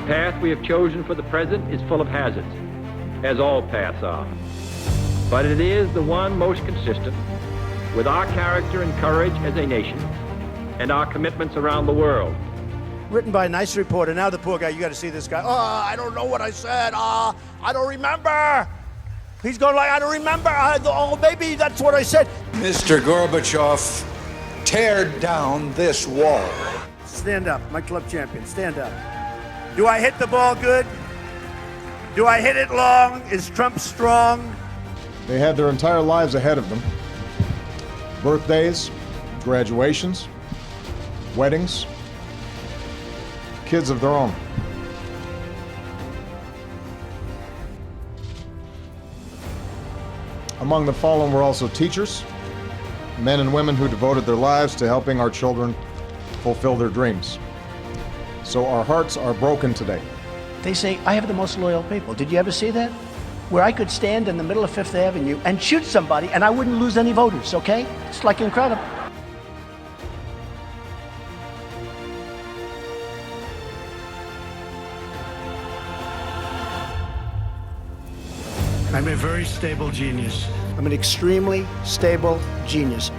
path we have chosen for the present is full of hazards, as all paths are. But it is the one most consistent with our character and courage as a nation and our commitments around the world. Written by a nice reporter. Now the poor guy, you got to see this guy. Oh, I don't know what I said. I don't remember. He's going like, I don't remember. Maybe that's what I said. Mr. Gorbachev, tear down this wall. Stand up, my club champion. Stand up. Do I hit the ball good? Do I hit it long? Is Trump strong? They had their entire lives ahead of them. Birthdays, graduations, weddings, kids of their own. Among the fallen were also teachers, men and women who devoted their lives to helping our children fulfill their dreams. So our hearts are broken today. They say, I have the most loyal people. Did you ever see that? Where I could stand in the middle of Fifth Avenue and shoot somebody and I wouldn't lose any voters, okay? It's like incredible. I'm a very stable genius. I'm an extremely stable genius.